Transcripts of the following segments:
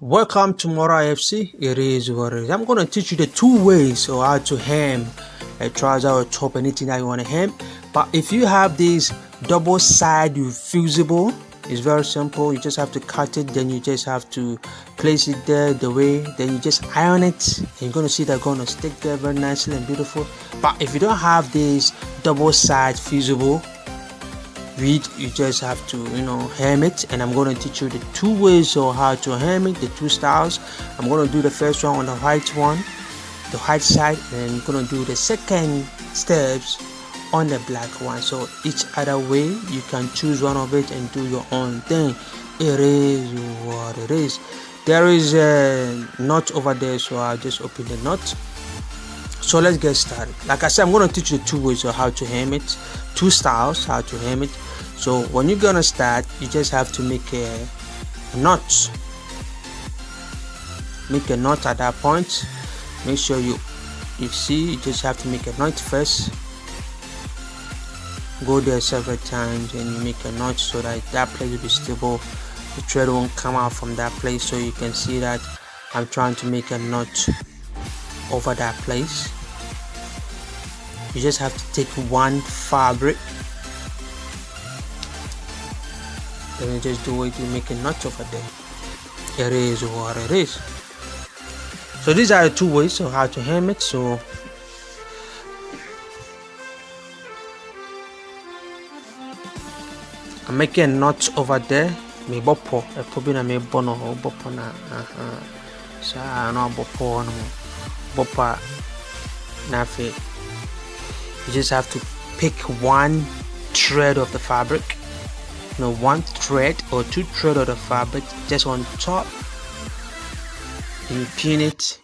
Welcome to Mora FC. It is what it is. I'm going to teach you the two ways of how to hem a trouser or top, anything that you want to hem. But if you have this double side fusible, it's very simple. You just have to cut it, then you just have to place it there the way, then you just iron it, and you're going to see that going to stick there very nicely and beautiful. But if you don't have this double side fusible, you just have to hem it, and I'm going to teach you the two ways of how to hem it, the two styles. I'm going to do the first one on the white side, and I'm going to do the second steps on the black one. So each other way you can choose one of it and do your own thing. It is what it is. There is a knot over there, so I'll just open the knot. So let's get started. Like I said, I'm going to teach you the two ways of how to hem it, two styles how to hem it. So when you're gonna start, you just have to make a knot. Make a knot at that point. Make sure you see, you just have to make a knot first. Go there several times and you make a knot so that that place will be stable. The thread won't come out from that place. So you can see that I'm trying to make a knot over that place. You just have to take one fabric, then you just do it, you make a knot over there. It is what it is. So these are the two ways of how to hem it. So I'm making a knot over there. Me bopo, a probina me bono or bopona. So I know bopo no bopa nafe. You just have to pick one thread of the fabric, one thread or two thread of the fabric just on top, and you pin it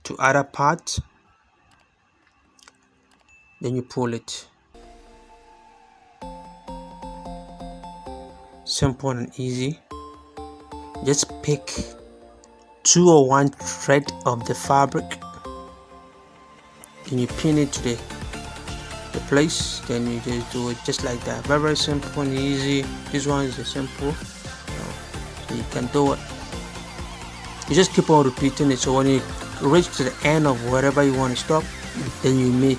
to other part, then you pull it. Simple and easy. Just pick two or one thread of the fabric, and you pin it to the place, then you just do it just like that. Very simple and easy. This one is simple, so you can do it. You just keep on repeating it, so when you reach to the end of wherever you want to stop, then you make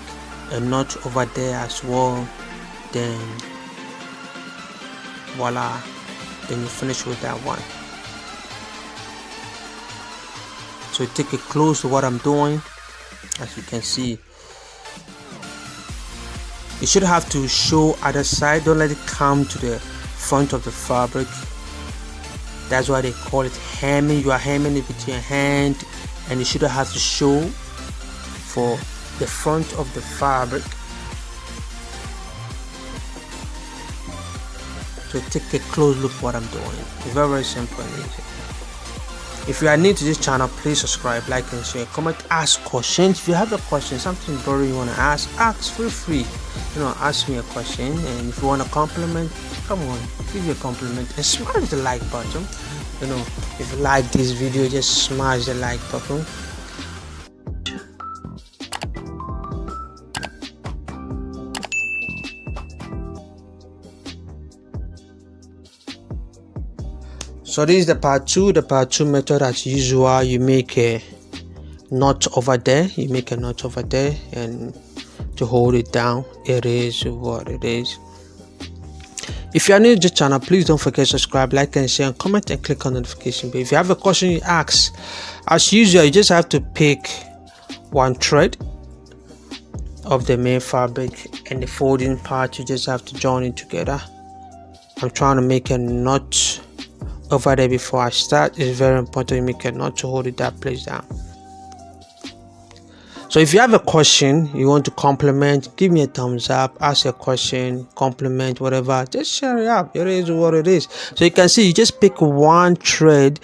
a knot over there as well, then voila, then you finish with that one. So take it close to what I'm doing. As you can see, you should have to show other side. Don't let it come to the front of the fabric. That's why they call it hemming. You are hemming it with your hand, and you should have to show for the front of the fabric. So take a close look what I'm doing. It's very simple and easy. If you are new to this channel, please subscribe, like and share, comment, ask questions. If you have a question, something boring you want to ask, feel free. Ask me a question. And if you want a compliment, come on, give you a compliment and smash the like button. If you like this video, just smash the like button. So this is the part two. The part two method, as usual, you make a knot over there. You make a knot over there, and to hold it down. It is what it is. If you are new to the channel, please don't forget to subscribe, like and share, and comment, and click on the notification bell. If you have a question you ask, as usual, you just have to pick one thread of the main fabric, and the folding part you just have to join it together. I'm trying to make a knot over there before I start. It's very important you make a knot to hold it that place down. So if you have a question, you want to compliment, give me a thumbs up, ask a question, compliment, whatever, just share it up. It is what it is. So you can see, you just pick one thread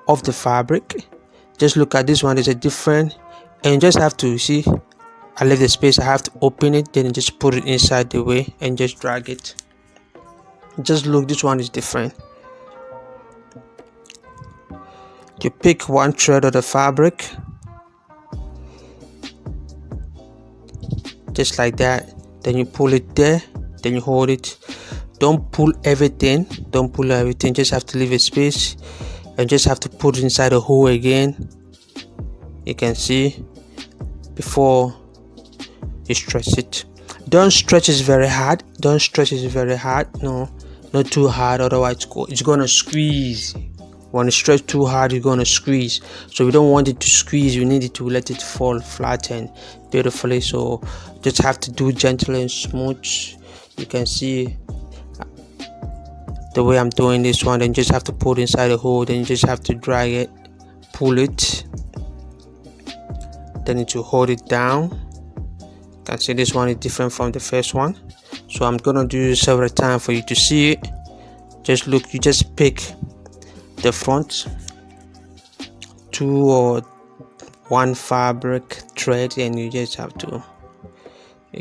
of the fabric. Just look at this one, is a different, and you just have to see, I leave the space, I have to open it, then just put it inside the way and just drag it. Just look, this one is different. You pick one thread of the fabric, just like that, then you pull it there, then you hold it. Don't pull everything, just have to leave a space. and just have to put it inside the hole again. You can see before you stretch it. Don't stretch it very hard. Don't stretch it very hard. No, not too hard, otherwise it's gonna squeeze. When you stretch too hard, you're gonna squeeze. So we don't want it to squeeze. You need it to let it fall flat and beautifully. So just have to do gentle and smooth. You can see the way I'm doing this one. Then just have to put inside the hole. Then you just have to drag it, pull it. Then it will hold it down. You can see this one is different from the first one. So I'm gonna do it several times for you to see it. Just look. You just pick the front, 2 or 1 fabric thread, and you just have to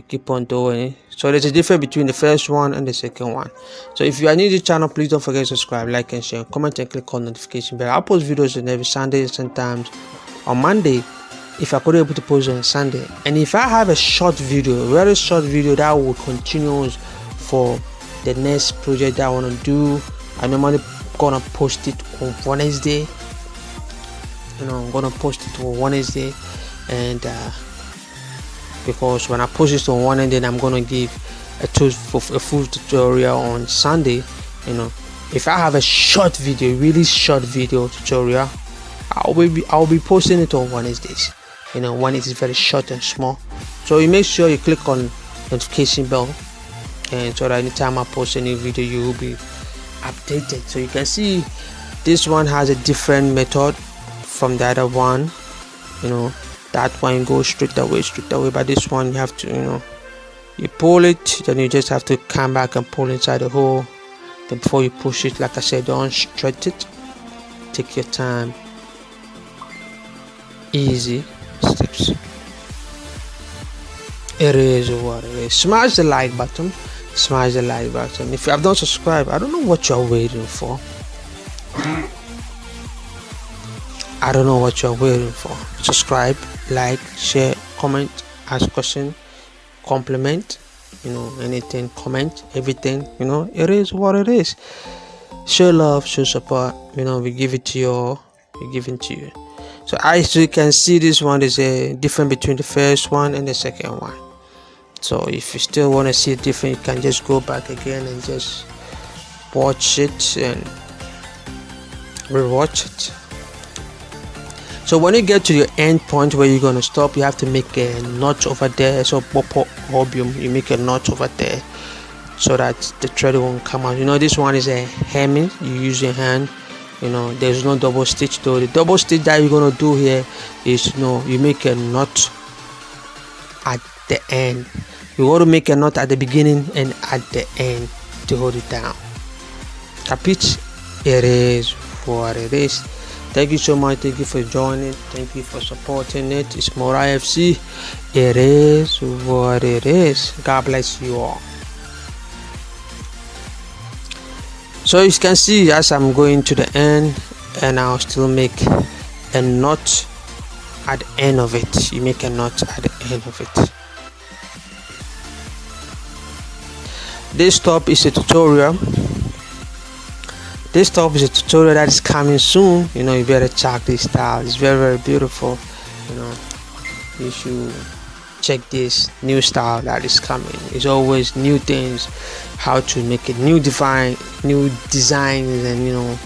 keep on doing it. So there's a difference between the first one and the second one. So if you are new to the channel, please don't forget to subscribe, like and share, comment and click on notification bell. I post videos on every Sunday, sometimes on Monday if I could be able to post on Sunday. And if I have a short video, a very short video that will continue for the next project that I want to do, I normally gonna post it on Wednesday. I'm gonna post it on Wednesday, and because when I post it on Wednesday, then I'm gonna give a full tutorial on Sunday. If I have a short video, really short video tutorial, I'll be posting it on Wednesdays. When it is very short and small. So you make sure you click on notification bell, and so that anytime I post a new video, you will be updated. So you can see this one has a different method from the other one. That one goes straight away, but this one you have to you pull it, then you just have to come back and pull inside the hole. Then before you push it, like I said, don't stretch it, take your time, easy steps. It is what it is. Smash the like button. Smash the like button. If you have not subscribed, I don't know what you're waiting for. I don't know what you're waiting for. Subscribe, like, share, comment, ask question, compliment, anything, comment, everything. It is what it is. Show love, show support. We give it to you all. We give it to you. So as you can see, this one is a difference between the first one and the second one. So if you still want to see it different, you can just go back again and just watch it and rewatch it. So when you get to your end point where you're going to stop, you have to make a notch over there. So you make a notch over there so that the thread won't come out. This one is a hemming. You use your hand. There's no double stitch though. The double stitch that you're going to do here is you make a knot at the end. You want to make a knot at the beginning and at the end to hold it down. Capiche? It is what it is. Thank you so much. Thank you for joining. Thank you for supporting it. It's more IFC. It is what it is. God bless you all. So you can see as I'm going to the end, and I'll still make a knot at the end of it. You make a knot at the end of it. This top is a tutorial. This top is a tutorial that is coming soon. You better check this style. It's very, very beautiful. You should check this new style that is coming. It's always new things, how to make it, new designs, and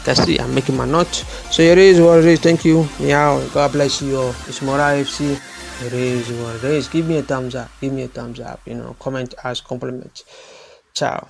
that's it. I'm making my knot. So it is what it is. Thank you. Meow. God bless you all. It's more IFC. It is what it is. Give me a thumbs up. Comment, ask, compliment. Ciao.